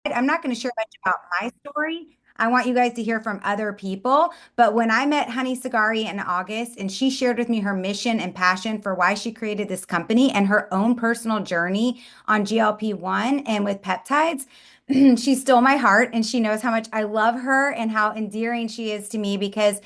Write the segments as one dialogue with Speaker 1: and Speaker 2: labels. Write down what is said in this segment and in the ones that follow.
Speaker 1: I'm not going to share much about my story. I want you guys to hear from other people. But when I met Honey Sagari in August, and she shared with me her mission and passion for why she created this company and her own personal journey on GLP-1 and with peptides, she stole my heart and she knows how much I love her and how endearing she is to me because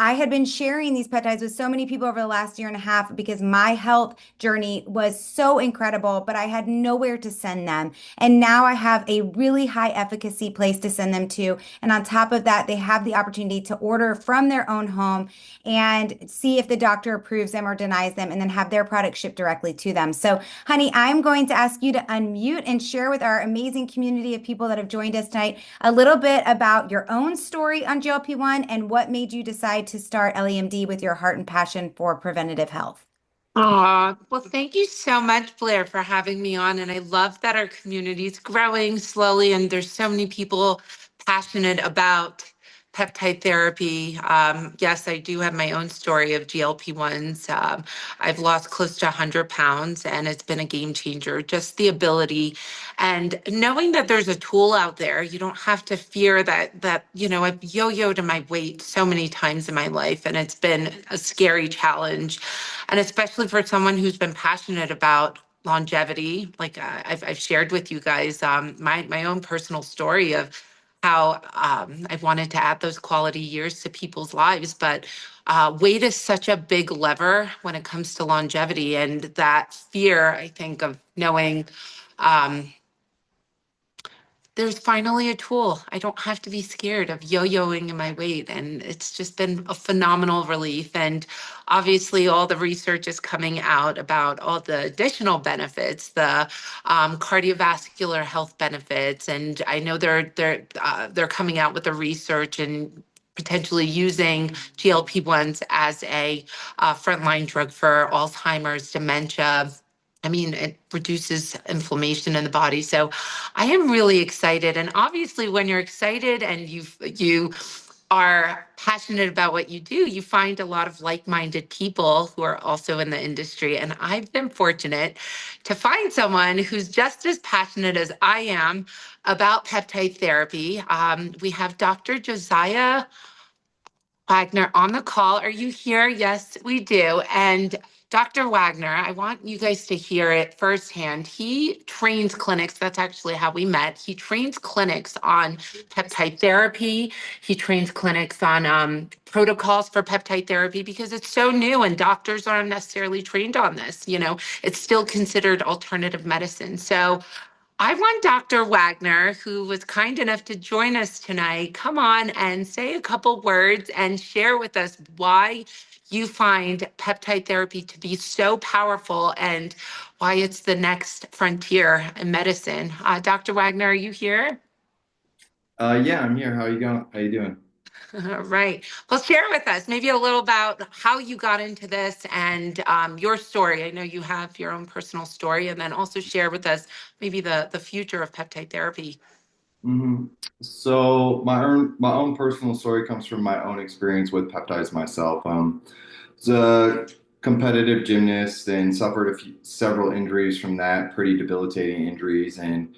Speaker 1: I had been sharing these peptides with so many people over the last year and a half because my health journey was so incredible, but I had nowhere to send them. And now I have a really high efficacy place to send them to. And on top of that, they have the opportunity to order from their own home and see if the doctor approves them or denies them, and then have their product shipped directly to them. So, honey, I'm going to ask you to unmute and share with our amazing community of people that have joined us tonight a little bit about your own story on GLP-1 and what made you decide to start LEMD with your heart and passion for preventative health.
Speaker 2: Well, thank you so much, Blair, for having me on. And I love that our community is growing slowly, and there's so many people passionate about peptide therapy. Yes, I do have my own story of GLP-1s. I've lost close to 100 pounds, and it's been a game changer. Just the ability and knowing that there's a tool out there, you don't have to fear that, I've yo-yoed my weight so many times in my life, and it's been a scary challenge. And especially for someone who's been passionate about longevity, like I've shared with you guys my own personal story of how I've wanted to add those quality years to people's lives, but weight is such a big lever when it comes to longevity, and that fear, I think, of knowing um, there's finally a tool. I don't have to be scared of yo-yoing in my weight. And it's just been a phenomenal relief. And obviously, all the research is coming out about all the additional benefits, the cardiovascular health benefits. And I know they're coming out with the research and potentially using GLP-1s as a frontline drug for Alzheimer's, dementia. I mean, it reduces inflammation in the body. So I am really excited. And obviously, when you're excited and you are passionate about what you do, you find a lot of like-minded people who are also in the industry. And I've been fortunate to find someone who's just as passionate as I am about peptide therapy. We have Dr. Josiah Wagner on the call. Are you here? Yes, we do. And Dr. Wagner, I want you guys to hear it firsthand. He trains clinics. That's actually how we met. He trains clinics on peptide therapy. He trains clinics on protocols for peptide therapy because it's so new and doctors aren't necessarily trained on this. It's still considered alternative medicine. So I want Dr. Wagner, who was kind enough to join us tonight, come on and say a couple words and share with us why you find peptide therapy to be so powerful and why it's the next frontier in medicine. Dr. Wagner, are you here?
Speaker 3: Yeah, I'm here. How you going? How you doing?
Speaker 2: All right. Well, share with us maybe a little about how you got into this and your story. I know you have your own personal story, and then also share with us maybe the future of peptide therapy.
Speaker 3: hmm So my own personal story comes from my own experience with peptides myself. Was a competitive gymnast and suffered several injuries from that, pretty debilitating injuries, and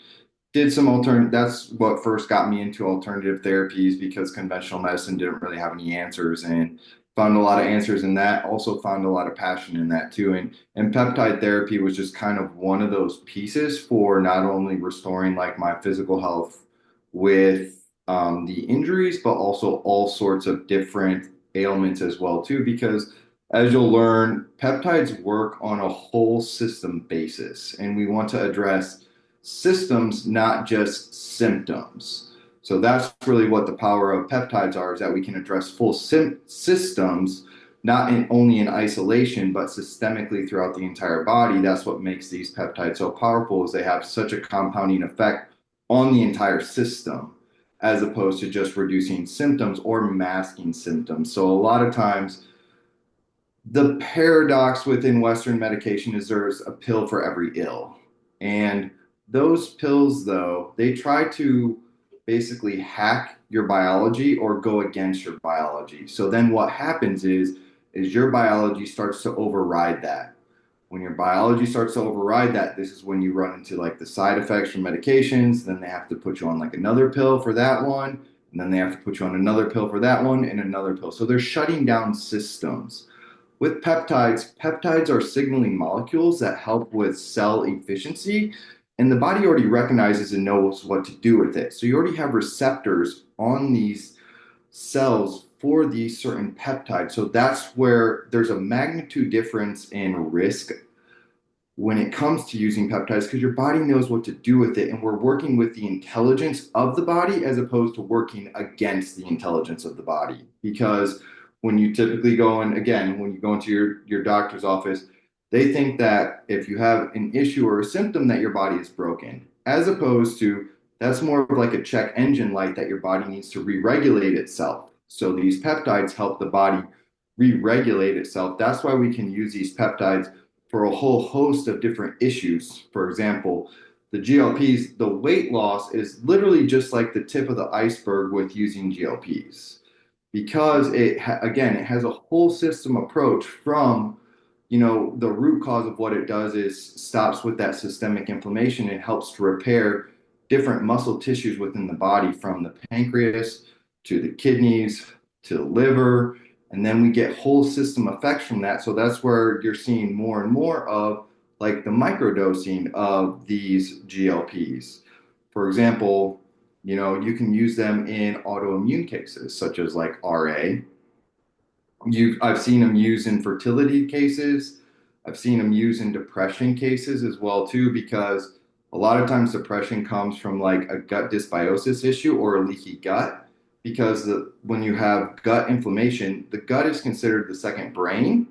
Speaker 3: did some alternate. That's what first got me into alternative therapies because conventional medicine didn't really have any answers, and found a lot of answers in that. Also found a lot of passion in that too, and peptide therapy was just kind of one of those pieces for not only restoring like my physical health with the injuries, but also all sorts of different ailments as well too. Because as you'll learn, peptides work on a whole system basis, and we want to address systems, not just symptoms. So that's really what the power of peptides are, is that we can address full systems, not only in isolation, but systemically throughout the entire body. That's what makes these peptides so powerful, is they have such a compounding effect on the entire system, as opposed to just reducing symptoms or masking symptoms. So a lot of times, the paradox within Western medication is there's a pill for every ill. And those pills, though, they try to basically hack your biology or go against your biology. So then what happens is your biology starts to override that. When your biology starts to override that, this is when you run into like the side effects from medications. Then they have to put you on like another pill for that one. And then they have to put you on another pill for that one and another pill. So they're shutting down systems. With peptides, peptides are signaling molecules that help with cell efficiency, and the body already recognizes and knows what to do with it. So you already have receptors on these cells for these certain peptides. So that's where there's a magnitude difference in risk when it comes to using peptides because your body knows what to do with it. And we're working with the intelligence of the body as opposed to working against the intelligence of the body. Because when you typically go in, again, when you go into your doctor's office, they think that if you have an issue or a symptom that your body is broken, as opposed to that's more of like a check engine light that your body needs to re-regulate itself. So these peptides help the body re-regulate itself. That's why we can use these peptides for a whole host of different issues. For example, the GLPs, the weight loss is literally just like the tip of the iceberg with using GLPs because again, it has a whole system approach from, the root cause of what it does is stops with that systemic inflammation and helps to repair different muscle tissues within the body from the pancreas to the kidneys to the liver, and then we get whole system effects from that. So that's where you're seeing more and more of like the microdosing of these GLPs. For example, you can use them in autoimmune cases such as like RA. I've seen them used in fertility cases. I've seen them used in depression cases as well too, because a lot of times depression comes from like a gut dysbiosis issue or a leaky gut. Because when you have gut inflammation, the gut is considered the second brain,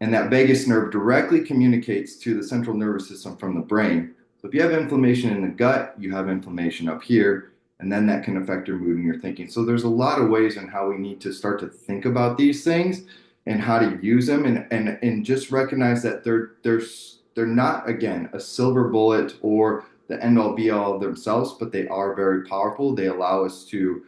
Speaker 3: and that vagus nerve directly communicates to the central nervous system from the brain. So if you have inflammation in the gut, you have inflammation up here, and then that can affect your mood and your thinking. So there's a lot of ways in how we need to start to think about these things and how to use them, and just recognize that they're not, again, a silver bullet or the end all be all of themselves, but they are very powerful. They allow us to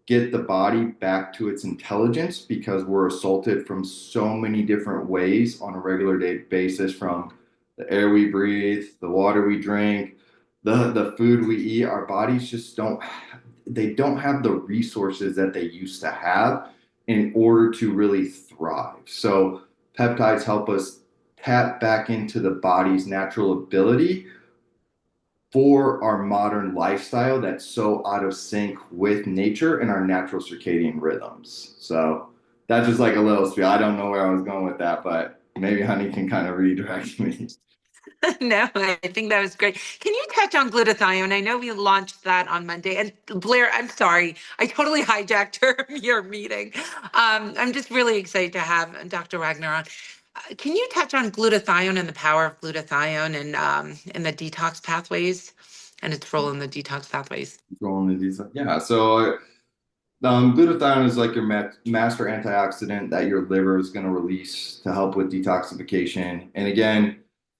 Speaker 3: get the body back to its intelligence because we're assaulted from so many different ways on a regular day basis, from the air we breathe, the water we drink, the food we eat. Our bodies just don't have the resources that they used to have in order to really thrive. So peptides help us tap back into the body's natural ability for our modern lifestyle that's so out of sync with nature and our natural circadian rhythms. So that's just like a little spiel. I don't know where I was going with that, but maybe Honey can kind of redirect me.
Speaker 2: No, I think that was great. Can you touch on glutathione? I know we launched that on Monday. And Blair, I'm sorry, I totally hijacked your meeting. I'm just really excited to have Dr. Wagner on. Can you touch on glutathione and the power of glutathione and the detox pathways and its role in the detox pathways?
Speaker 3: Rolling these, yeah. So glutathione is like your master antioxidant that your liver is going to release to help with detoxification. And again,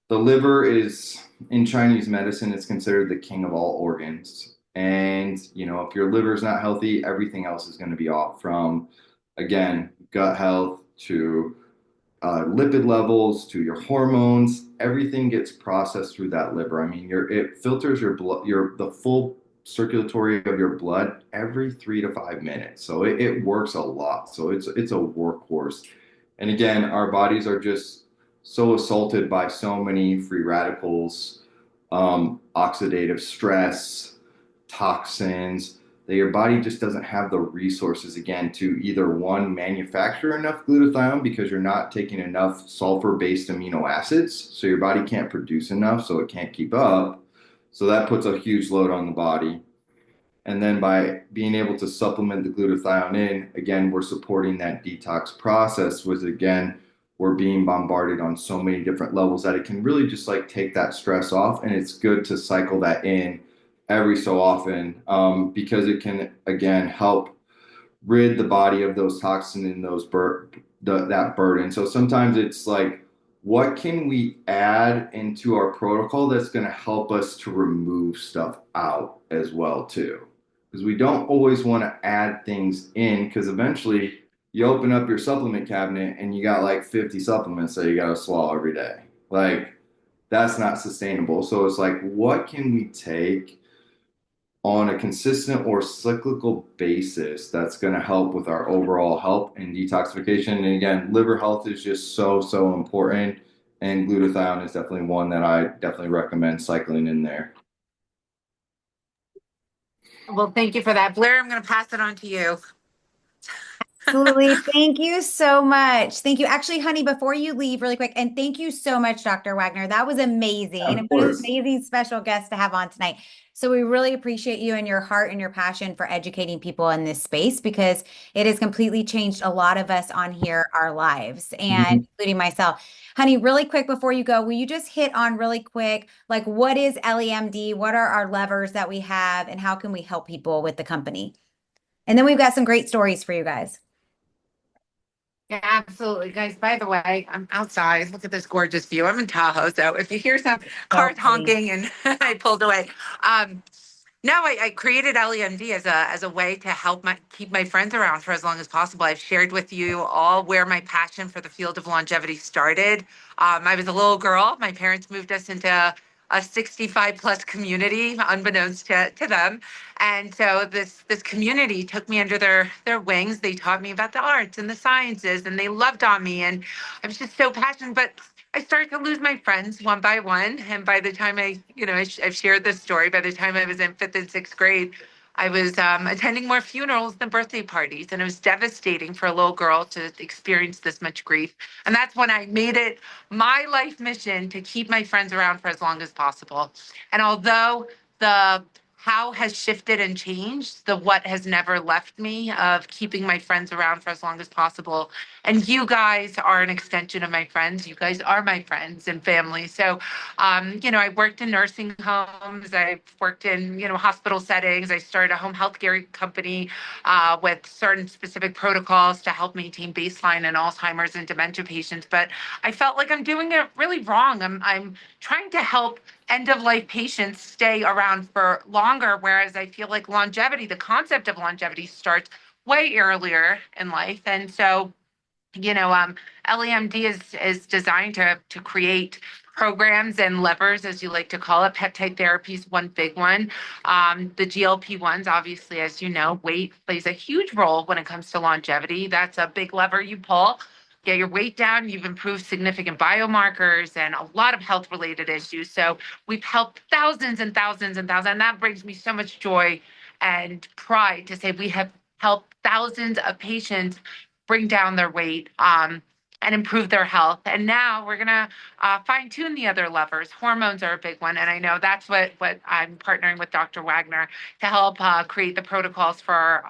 Speaker 3: the liver is in Chinese medicine, it's considered the king of all organs. And, if your liver is not healthy, everything else is going to be off, from, again, gut health to lipid levels to your hormones. Everything gets processed through that liver. I mean, it filters your blood, the full circulatory of your blood every 3 to 5 minutes. So it works a lot. So it's a workhorse. And again, our bodies are just so assaulted by so many free radicals, oxidative stress, toxins, that your body just doesn't have the resources, again, to either one, manufacture enough glutathione because you're not taking enough sulfur-based amino acids, so your body can't produce enough, so it can't keep up. So that puts a huge load on the body. And then by being able to supplement the glutathione in, again, we're supporting that detox process, which again, we're being bombarded on so many different levels that it can really just like take that stress off. And it's good to cycle that in every so often, because it can, again, help rid the body of those toxins and that burden. So sometimes it's like, what can we add into our protocol that's going to help us to remove stuff out as well too? Because we don't always want to add things in, because eventually you open up your supplement cabinet and you got like 50 supplements that you got to swallow every day. Like, that's not sustainable. So it's like, what can we take on a consistent or cyclical basis that's going to help with our overall health and detoxification? And again, liver health is just so, so important. And glutathione is definitely one that I definitely recommend cycling in there.
Speaker 2: Well, thank you for that. Blair, I'm going to pass it on to you.
Speaker 1: Absolutely. Thank you so much. Thank you. Actually, honey, before you leave really quick, and thank you so much, Dr. Wagner. That was amazing.
Speaker 3: Of
Speaker 1: And what an
Speaker 3: course.
Speaker 1: amazing special guest to have on tonight. So we really appreciate you and your heart and your passion for educating people in this space because it has completely changed a lot of us on here, our lives, and
Speaker 3: Mhm.
Speaker 1: including myself. Honey, really quick before you go, will you just hit on really quick, like what is LEMD? What are our levers that we have, and how can we help people with the company? And then we've got some great stories for you guys.
Speaker 2: Yeah, absolutely. Guys, by the way, I'm outside. Look at this gorgeous view. I'm in Tahoe. So if you hear some
Speaker 1: So
Speaker 2: cars
Speaker 1: pretty.
Speaker 2: honking and I pulled away, um, no, I created LEMD as a way to help keep my friends around for as long as possible. I've shared with you all where my passion for the field of longevity started. I was a little girl. My parents moved us into a 65 plus community, unbeknownst to them. And so this community took me under their wings. They taught me about the arts and the sciences, and they loved on me. And I was just so passionate. But I started to lose my friends one by one. And by the time I've shared this story, by the time I was in fifth and sixth grade, I was attending more funerals than birthday parties. And it was devastating for a little girl to experience this much grief. And that's when I made it my life mission to keep my friends around for as long as possible. And although the how has shifted and changed, the what has never left me of keeping my friends around for as long as possible. And you guys are an extension of my friends. You guys are my friends and family. So, I worked in nursing homes. I've worked in, hospital settings. I started a home health care company with certain specific protocols to help maintain baseline in Alzheimer's and dementia patients. But I felt like I'm doing it really wrong. I'm trying to help end of life patients stay around for longer, whereas I feel like longevity, the concept of longevity starts way earlier in life. And so LEMD is designed to create programs and levers, as you like to call it. Peptide therapy is one big one. The GLP ones, obviously, as you know, weight plays a huge role when it comes to longevity. That's a big lever you pull. Get your weight down. You've improved significant biomarkers and a lot of health related issues. So we've helped thousands and thousands and thousands. And that brings me so much joy and pride to say we have helped thousands of patients bring down their weight and improve their health. And now we're gonna fine tune the other levers. Hormones are a big one, and I know that's what I'm partnering with Dr. Wagner to help create the protocols for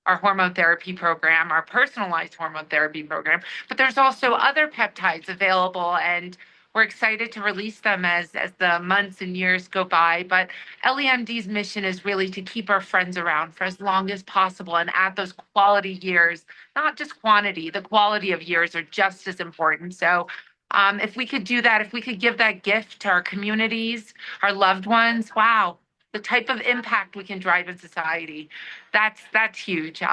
Speaker 2: our hormone therapy program, our personalized hormone therapy program. But there's also other peptides available, and we're excited to release them as the months and years go by. But LEMD's mission is really to keep our friends around for as long as possible and add those quality years, not just quantity. The quality of years are just as important. So if we could do that, if we could give that gift to our communities, our loved ones, wow, the type of impact we can drive in society, that's huge.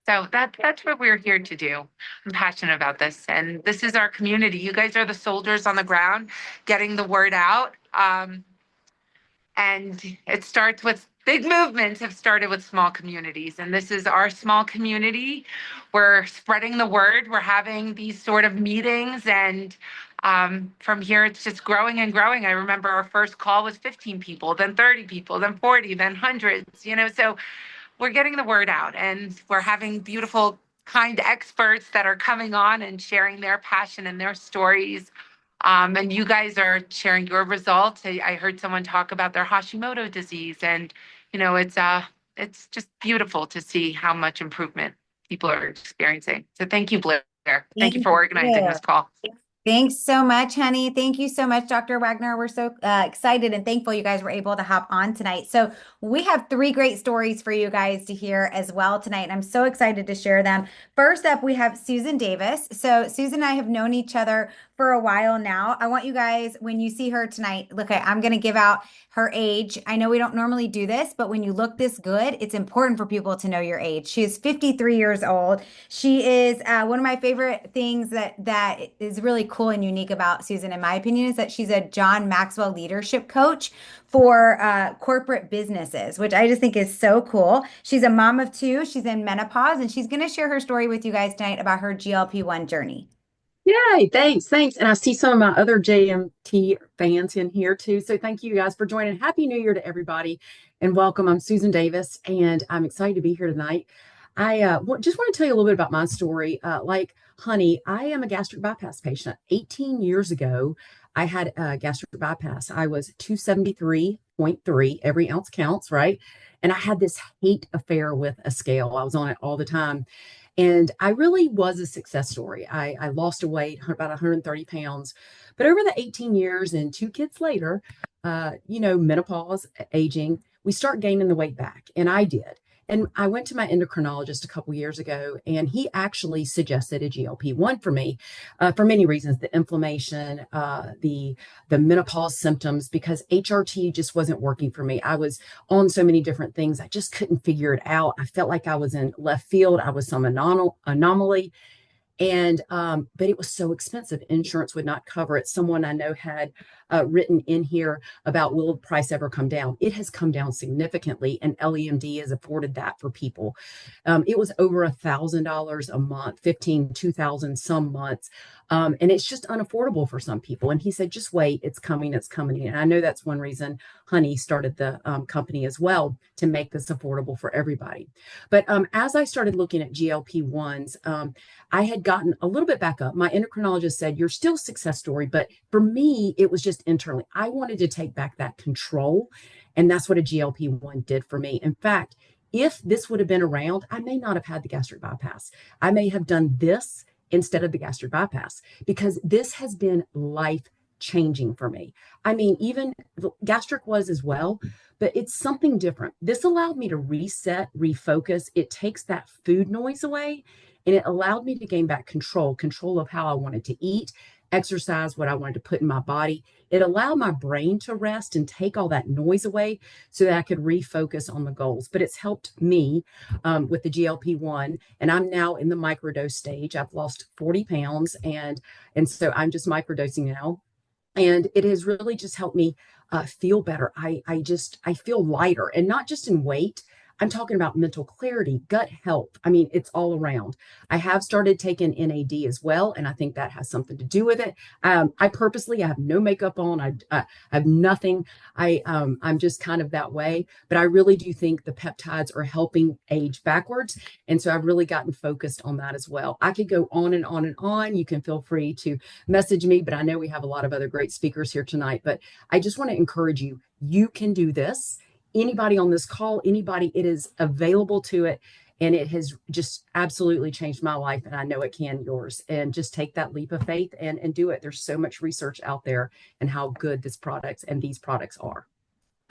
Speaker 2: So that's what we're here to do. I'm passionate about this, and this is our community. You guys are the soldiers on the ground, getting the word out. And it starts with big movements have started with small communities. And this is our small community. We're spreading the word. We're having these sort of meetings. And from here, it's just growing and growing. I remember our first call was 15 people, then 30 people, then 40, then hundreds, so we're getting the word out and we're having beautiful, kind experts that are coming on and sharing their passion and their stories. And you guys are sharing your results. I heard someone talk about their Hashimoto disease, and it's just beautiful to see how much improvement people are experiencing. So thank you, Blair. Thank you
Speaker 1: Thank
Speaker 2: for organizing
Speaker 1: you.
Speaker 2: this call.
Speaker 1: Thanks so much, honey. Thank you so much, Dr. Wagner. We're so excited and thankful you guys were able to hop on tonight. So we have three great stories for you guys to hear as well tonight, and I'm so excited to share them. First up, we have Susan Davis. So Susan and I have known each other for a while now. I want you guys, when you see her tonight, look, I'm going to give out her age. I know we don't normally do this, but when you look this good, it's important for people to know your age. She is 53 years old. She is one of my favorite things that is really cool and unique about Susan, in my opinion, is that she's a John Maxwell leadership coach for corporate businesses, which I just think is so cool. She's a mom of two. She's in menopause, and she's going to share her story with you guys tonight about her GLP-1 journey.
Speaker 4: Yay, thanks, thanks. And I see some of my other JMT fans in here too. So thank you guys for joining. Happy New Year to everybody and welcome. I'm Susan Davis and I'm excited to be here tonight. I just want to tell you a little bit about my story. Like Honey, I am a gastric bypass patient. 18 years ago, I had a gastric bypass. I was 273.3, every ounce counts, right? And I had this hate affair with a scale. I was on it all the time. And I really was a success story. I lost a weight, about 130 pounds. But over the 18 years and two kids later, menopause, aging, we start gaining the weight back. And I did. And I went to my endocrinologist a couple years ago, and he actually suggested a GLP-1 for me for many reasons: the inflammation, the menopause symptoms, because HRT just wasn't working for me. I was on so many different things, I just couldn't figure it out. I felt like I was in left field. I was some anomaly. And but it was so expensive. Insurance would not cover it. Someone I know had written in here about, will the price ever come down? It has come down significantly, and LEMD has afforded that for people. It was over $1,000 a month, 15, 2,000 some months. And it's just unaffordable for some people. And he said, just wait, it's coming, it's coming. And I know that's one reason Honey started the company as well, to make this affordable for everybody. But as I started looking at GLP-1s, I had gotten a little bit back up. My endocrinologist said, you're still a success story. But for me, it was just internally. I wanted to take back that control. And that's what a GLP-1 did for me. In fact, if this would have been around, I may not have had the gastric bypass. I may have done this instead of the gastric bypass, because this has been life changing for me. I mean, even gastric was as well, but it's something different. This allowed me to reset, refocus. It takes that food noise away, and it allowed me to gain back control of how I wanted to eat, exercise, what I wanted to put in my body. It allowed my brain to rest and take all that noise away so that I could refocus on the goals. But it's helped me with the GLP-1, and I'm now in the microdose stage. I've lost 40 pounds, and so I'm just microdosing now. And it has really just helped me feel better. I feel lighter, and not just in weight. I'm talking about mental clarity, gut health. I mean, it's all around. I have started taking NAD as well, and I think that has something to do with it. I have no makeup on. I have nothing. I'm just kind of that way. But I really do think the peptides are helping age backwards, and so I've really gotten focused on that as well. I could go on and on and on. You can feel free to message me, but I know we have a lot of other great speakers here tonight. But I just want to encourage you. You can do this. Anybody on this call, anybody, it is available to it. And it has just absolutely changed my life. And I know it can yours. And just take that leap of faith and do it. There's so much research out there and how good these products are.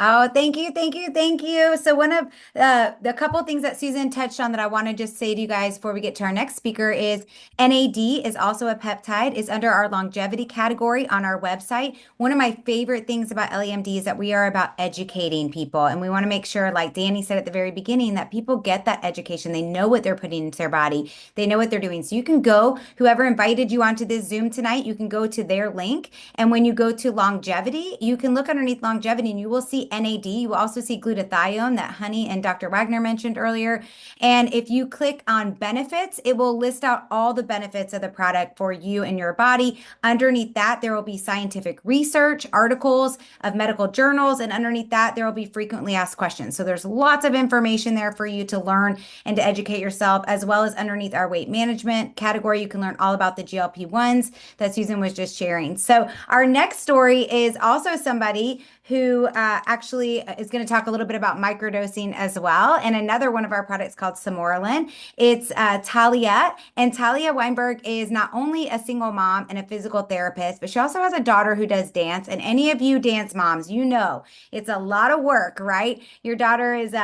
Speaker 1: Oh, thank you, thank you, thank you. So one of the couple of things that Susan touched on that I want to just say to you guys before we get to our next speaker is NAD is also a peptide. It's under our longevity category on our website. One of my favorite things about LEMD is that we are about educating people, and we want to make sure, like Danny said at the very beginning, that people get that education. They know what they're putting into their body. They know what they're doing. So you can go, whoever invited you onto this Zoom tonight, you can go to their link. And when you go to longevity, you can look underneath longevity and you will see NAD. You will also see glutathione that Honey and Dr. Wagner mentioned earlier. And if you click on benefits, it will list out all the benefits of the product for you and your body. Underneath that, there will be scientific research, articles of medical journals, and underneath that, there will be frequently asked questions. So there's lots of information there for you to learn and to educate yourself, as well as underneath our weight management category, you can learn all about the GLP-1s that Susan was just sharing. So our next story is also somebody who actually is going to talk a little bit about microdosing as well. And another one of our products called Samoralin. It's Talia. And Talia Weinberg is not only a single mom and a physical therapist, but she also has a daughter who does dance. And any of you dance moms, you know it's a lot of work, right? Your daughter is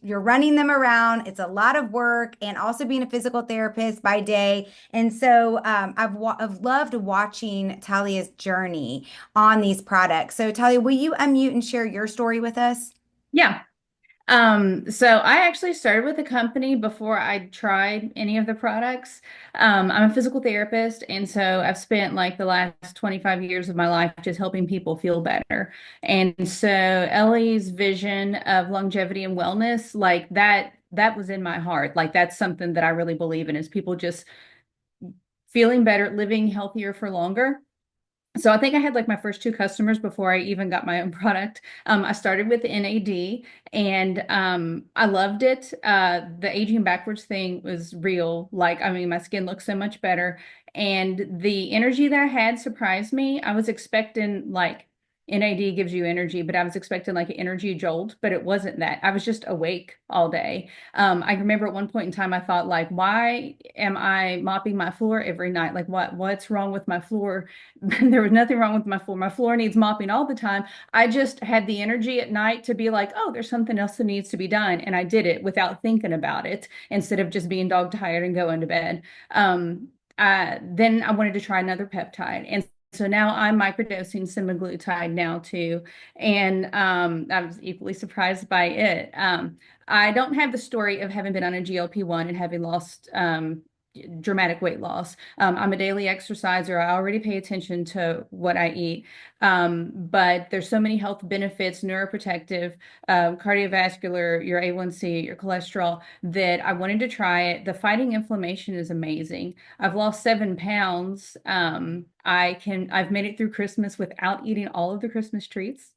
Speaker 1: you're running them around. It's a lot of work, and also being a physical therapist by day. And so I've loved watching Talia's journey on these products. So Talia, will you unmute and share your story with us?
Speaker 5: Yeah. So I actually started with a company before I tried any of the products. I'm a physical therapist, and so I've spent like the last 25 years of my life just helping people feel better. And so Ellie's vision of longevity and wellness, like that was in my heart. Like that's something that I really believe in is people just feeling better, living healthier for longer. So I think I had like my first two customers before I even got my own product. I started with NAD and I loved it. The aging backwards thing was real. Like, I mean, my skin looks so much better. And the energy that I had surprised me. I was expecting like NAD gives you energy, but I was expecting like an energy jolt, but it wasn't that. I was just awake all day. I remember at one point in time, I thought like, why am I mopping my floor every night? Like what's wrong with my floor? There was nothing wrong with my floor. My floor needs mopping all the time. I just had the energy at night to be like, oh, there's something else that needs to be done. And I did it without thinking about it instead of just being dog tired and going to bed. Then I wanted to try another peptide. And so now I'm microdosing semaglutide now too. And I was equally surprised by it. I don't have the story of having been on a GLP-1 and having lost dramatic weight loss. I'm a daily exerciser. I already pay attention to what I eat. But there's so many health benefits, neuroprotective, cardiovascular, your A1C, your cholesterol, that I wanted to try it. The fighting inflammation is amazing. I've lost 7 pounds. I've made it through Christmas without eating all of the Christmas treats,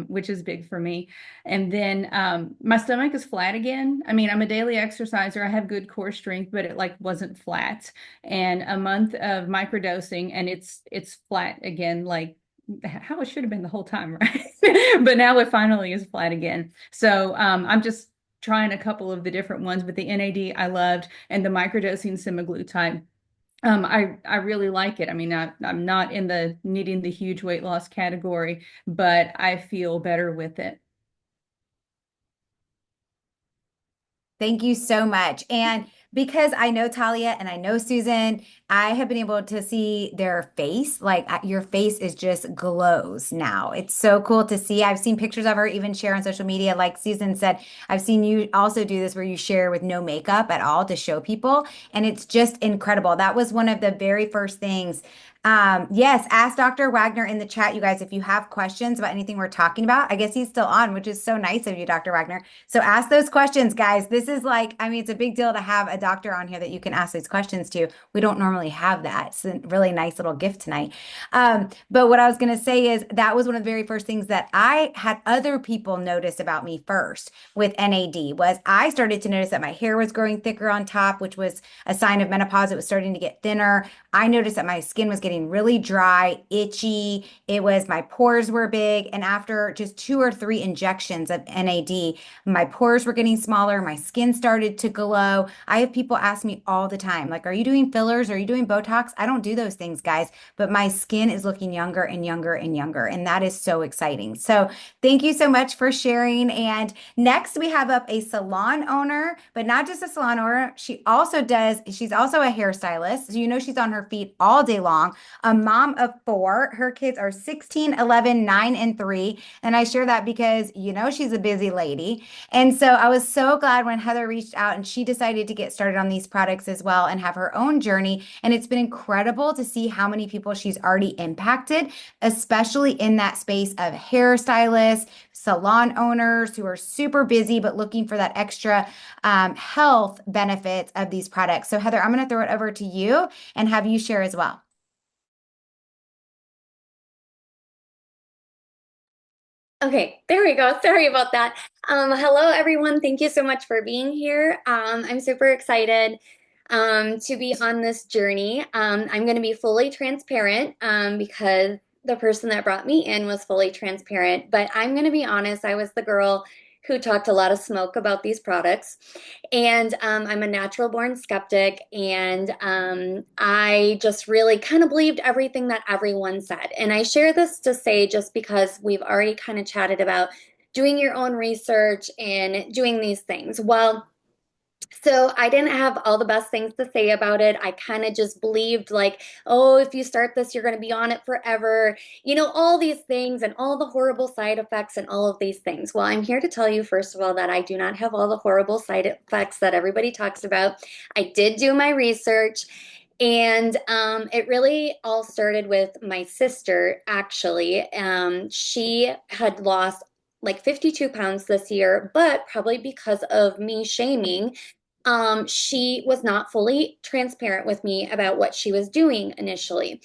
Speaker 5: which is big for me. And then my stomach is flat again. I mean, I'm a daily exerciser. I have good core strength, but it like wasn't flat. And a month of microdosing and it's flat again, like how it should have been the whole time, right? But now it finally is flat again. So I'm just trying a couple of the different ones, but the NAD I loved and the microdosing semaglutide. I really like it. I mean, I'm not in the needing the huge weight loss category, but I feel better with it.
Speaker 1: Thank you so much. And because I know Talia and I know Susan, I have been able to see their face. Like your face is just glows now. It's so cool to see. I've seen pictures of her even share on social media. Like Susan said, I've seen you also do this where you share with no makeup at all to show people. And it's just incredible. That was one of the very first things. Yes, ask Dr. Wagner in the chat, you guys, if you have questions about anything we're talking about. I guess he's still on, which is so nice of you, Dr. Wagner. So ask those questions, guys. This is like, I mean, it's a big deal to have a doctor on here that you can ask these questions to. We don't normally have that. It's a really nice little gift tonight. But what I was going to say is that was one of the very first things that I had other people notice about me first with NAD was I started to notice that my hair was growing thicker on top, which was a sign of menopause. It was starting to get thinner. I noticed that my skin was getting really dry, itchy. It was my pores were big. And after just 2 or 3 injections of NAD, my pores were getting smaller. My skin started to glow. I have people ask me all the time, like, are you doing fillers? Are you doing Botox? I don't do those things, guys, but my skin is looking younger and younger and younger. And that is so exciting. So thank you so much for sharing. And next we have up a salon owner, but not just a salon owner. She's also a hairstylist. So you know she's on her feet all day long. A mom of 4. Her kids are 16, 11, 9, and 3. And I share that because you know she's a busy lady. And so I was so glad when Heather reached out and she decided to get started on these products as well and have her own journey. And it's been incredible to see how many people she's already impacted, especially in that space of hairstylists, salon owners who are super busy but looking for that extra health benefits of these products. So Heather, I'm going to throw it over to you and have you share as well.
Speaker 6: Okay, there we go. Sorry about that. Hello, everyone. Thank you so much for being here. I'm super excited to be on this journey. I'm going to be fully transparent because the person that brought me in was fully transparent, but I'm going to be honest, I was the girl who talked a lot of smoke about these products. And I'm a natural born skeptic, and I just really kind of believed everything that everyone said. And I share this to say, just because we've already kind of chatted about doing your own research and doing these things. Well, so I didn't have all the best things to say about it. I kind of just believed like, oh, if you start this, you're going to be on it forever. All these things and all the horrible side effects and all of these things. Well, I'm here to tell you, first of all, that I do not have all the horrible side effects that everybody talks about. I did do my research. And it really all started with my sister, actually. She had lost like 52 pounds this year, but probably because of me shaming, she was not fully transparent with me about what she was doing initially.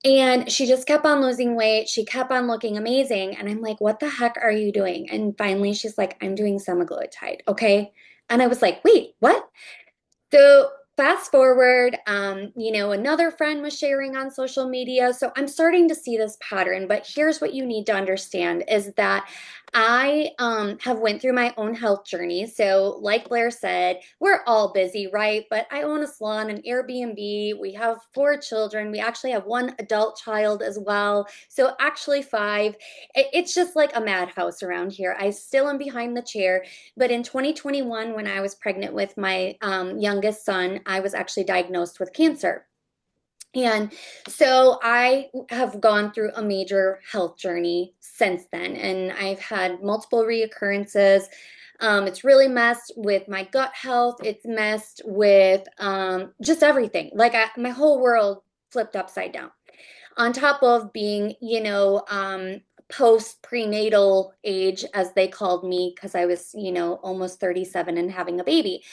Speaker 6: And she just kept on losing weight. She kept on looking amazing. And I'm like, what the heck are you doing? And finally, she's like, I'm doing semaglutide. Okay. And I was like, wait, what? So fast forward, another friend was sharing on social media. So I'm starting to see this pattern, but here's what you need to understand is that I have went through my own health journey. So like Blair said, we're all busy, right? But I own a salon, an Airbnb. We have 4 children. We actually have one adult child as well. So actually 5. It's just like a madhouse around here. I still am behind the chair. But in 2021, when I was pregnant with my youngest son, I was actually diagnosed with cancer. And so I have gone through a major health journey since then, and I've had multiple reoccurrences. It's really messed with my gut health. It's messed with just everything. Like my whole world flipped upside down on top of being, post prenatal age, as they called me, because I was, almost 37 and having a baby.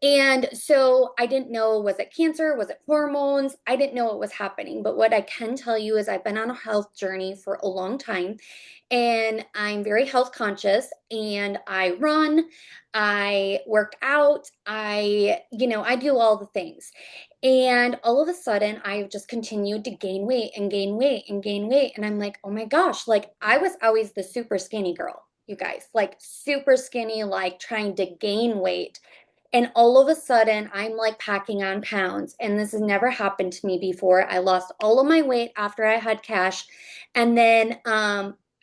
Speaker 6: And so I didn't know, was it cancer? Was it hormones? I didn't know what was happening. But what I can tell you is I've been on a health journey for a long time, and I'm very health conscious, and I run, I work out, I do all the things. And all of a sudden, I've just continued to gain weight and gain weight and gain weight. And I'm like, oh my gosh, like I was always the super skinny girl, you guys, like super skinny, like trying to gain weight. And all of a sudden, I'm like packing on pounds. And this has never happened to me before. I lost all of my weight after I had cash. And then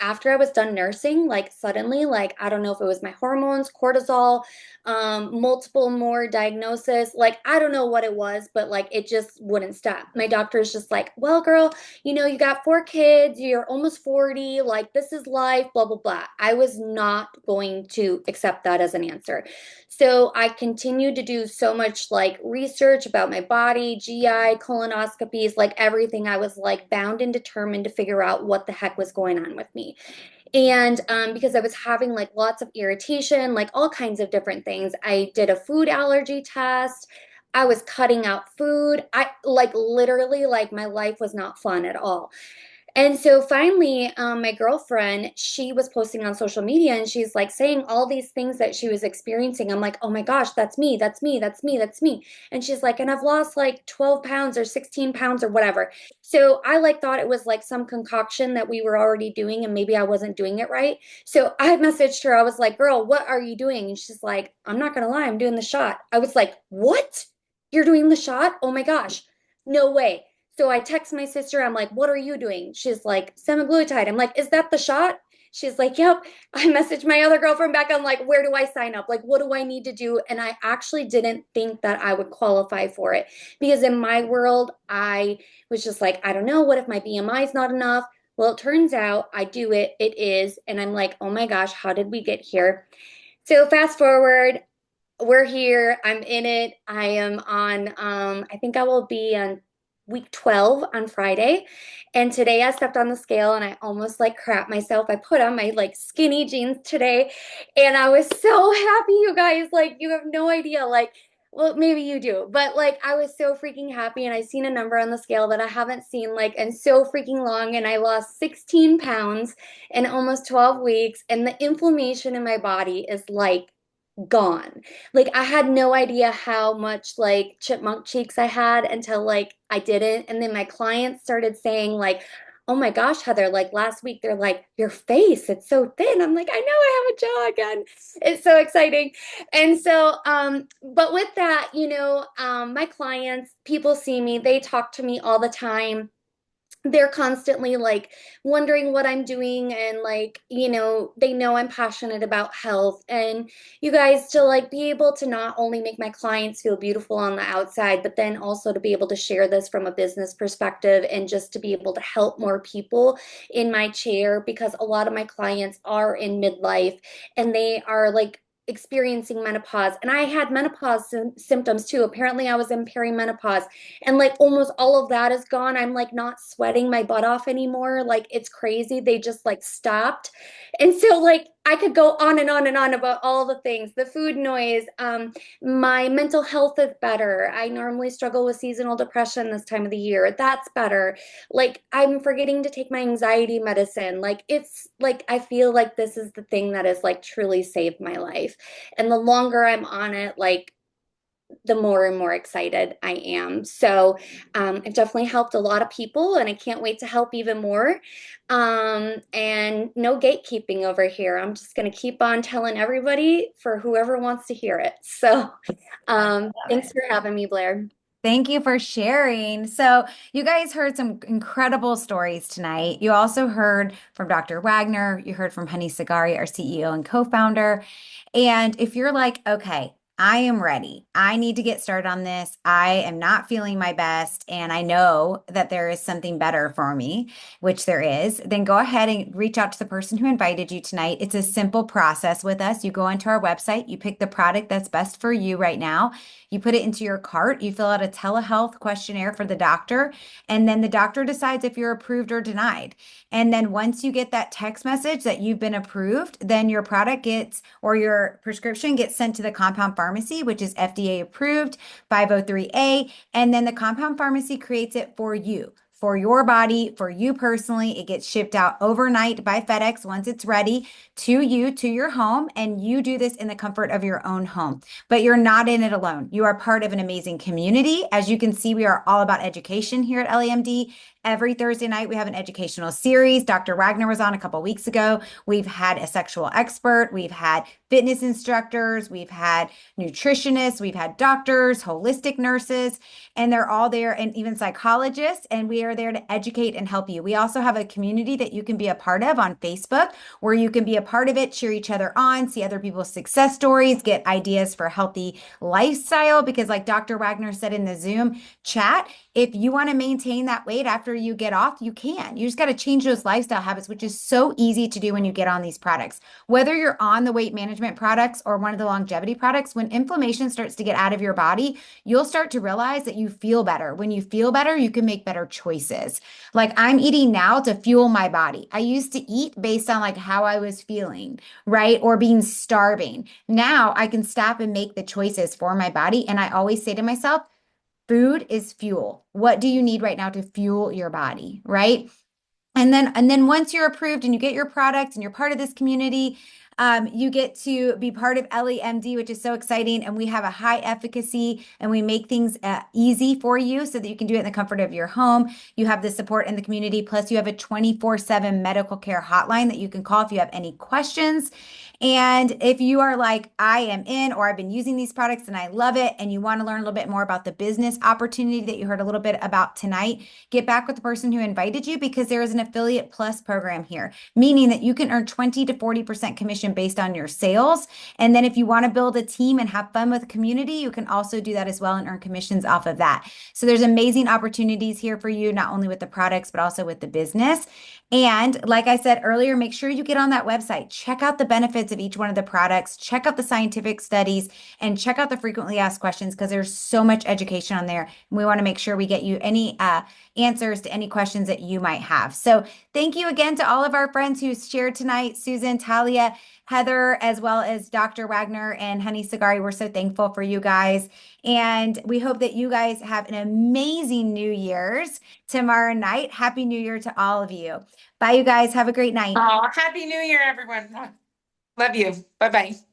Speaker 6: after I was done nursing, like suddenly, like I don't know if it was my hormones, cortisol, multiple more diagnosis, like I don't know what it was, but like it just wouldn't stop. My doctor's just like, well, girl, you got 4 kids, you're almost 40, like this is life, blah, blah, blah. I was not going to accept that as an answer. So I continued to do so much like research about my body, GI, colonoscopies, like everything. I was like bound and determined to figure out what the heck was going on with me. And because I was having like lots of irritation, like all kinds of different things, I did a food allergy test. I was cutting out food. I like literally, like my life was not fun at all. And so finally, my girlfriend, she was posting on social media and she's like saying all these things that she was experiencing. I'm like, oh my gosh, that's me, that's me, that's me, that's me. And she's like, and I've lost like 12 pounds or 16 pounds or whatever. So I like thought it was like some concoction that we were already doing and maybe I wasn't doing it right. So I messaged her. I was like, girl, what are you doing? And she's like, I'm not going to lie, I'm doing the shot. I was like, what? You're doing the shot? Oh my gosh, no way. So I text my sister. I'm like, what are you doing? She's like, semaglutide. I'm like, is that the shot? She's like, yep. I messaged my other girlfriend back. I'm like, where do I sign up? Like, what do I need to do? And I actually didn't think that I would qualify for it because in my world, I was just like, I don't know. What if my BMI is not enough? Well, it turns out I do it. It is. And I'm like, oh my gosh, how did we get here? So fast forward, we're here. I'm in it. I am on, I think I will be on week 12 on Friday. And today I stepped on the scale and I almost like crap myself. I put on my like skinny jeans today and I was so happy, you guys. Like, you have no idea. Like, well, maybe you do, but like I was so freaking happy and I seen a number on the scale that I haven't seen like in so freaking long. And I lost 16 pounds in almost 12 weeks. And the inflammation in my body is like gone. Like I had no idea how much like chipmunk cheeks I had until like I didn't. And then my clients started saying like, oh my gosh, Heather, like last week, they're like, your face, it's so thin. I'm like, I know I have a jaw again. It's so exciting. And so, but with that, my clients, people see me, they talk to me all the time. They're constantly like wondering what I'm doing, and like, they know I'm passionate about health. And you guys, to like be able to not only make my clients feel beautiful on the outside, but then also to be able to share this from a business perspective, and just to be able to help more people in my chair, because a lot of my clients are in midlife and they are like experiencing menopause, and I had menopause symptoms too. Apparently I was in perimenopause, and like almost all of that is gone. I'm like not sweating my butt off anymore. Like it's crazy. They just like stopped. And so like I could go on and on and on about all the things, the food noise. My mental health is better. I normally struggle with seasonal depression this time of the year. That's better. Like I'm forgetting to take my anxiety medicine. Like it's like I feel like this is the thing that has like truly saved my life. And the longer I'm on it, like the more and more excited I am. So I've definitely helped a lot of people, and I can't wait to help even more. And no gatekeeping over here. I'm just going to keep on telling everybody for whoever wants to hear it. So thanks for having me, Blair.
Speaker 1: Thank you for sharing. So, you guys heard some incredible stories tonight. You also heard from Dr. Wagner. You heard from Honey Sagari, our CEO and co-founder. And if you're like, okay, I am ready. I need to get started on this. I am not feeling my best, and I know that there is something better for me, which there is, then go ahead and reach out to the person who invited you tonight. It's a simple process with us. You go onto our website, you pick the product that's best for you right now. You put it into your cart, you fill out a telehealth questionnaire for the doctor, and then the doctor decides if you're approved or denied. And then once you get that text message that you've been approved, then your product gets, or your prescription gets sent to the compound pharmacy, which is FDA approved, 503A, and then the compound pharmacy creates it for you. For your body, for you personally, it gets shipped out overnight by FedEx once it's ready to you, to your home, and you do this in the comfort of your own home. But you're not in it alone. You are part of an amazing community. As you can see, we are all about education here at LAMD. Every Thursday night, we have an educational series. Dr. Wagner was on a couple weeks ago. We've had a sexual expert. We've had fitness instructors. We've had nutritionists. We've had doctors, holistic nurses, and they're all there, and even psychologists. And we are there to educate and help you. We also have a community that you can be a part of on Facebook, where you can be a part of it, cheer each other on, see other people's success stories, get ideas for healthy lifestyle. Because, like Dr. Wagner said in the Zoom chat, if you want to maintain that weight after you get off, you can. You just got to change those lifestyle habits, which is so easy to do when you get on these products. Whether you're on the weight management products or one of the longevity products, when inflammation starts to get out of your body, you'll start to realize that you feel better. When you feel better, you can make better choices. Like I'm eating now to fuel my body. I used to eat based on like how I was feeling, right? Or being starving. Now I can stop and make the choices for my body. And I always say to myself, food is fuel. What do you need right now to fuel your body, right? And then once you're approved and you get your product and you're part of this community, you get to be part of LEMD, which is so exciting. And we have a high efficacy, and we make things easy for you so that you can do it in the comfort of your home. You have the support in the community. Plus, you have a 24/7 medical care hotline that you can call if you have any questions. And if you are like, I am in, or I've been using these products and I love it, and you want to learn a little bit more about the business opportunity that you heard a little bit about tonight, get back with the person who invited you, because there is an affiliate plus program here, meaning that you can earn 20 to 40% commission based on your sales. And then if you want to build a team and have fun with the community, you can also do that as well and earn commissions off of that. So there's amazing opportunities here for you, not only with the products, but also with the business. And like I said earlier, make sure you get on that website, check out the benefits of each one of the products, check out the scientific studies, and check out the frequently asked questions, because there's so much education on there. And we want to make sure we get you any answers to any questions that you might have. So thank you again to all of our friends who shared tonight, Susan, Talia, Heather, as well as Dr. Wagner and Honey Sagari. We're so thankful for you guys. And we hope that you guys have an amazing New Year's tomorrow night. Happy New Year to all of you. Bye, you guys. Have a great night.
Speaker 2: Oh, happy New Year, everyone. Love you. Bye bye.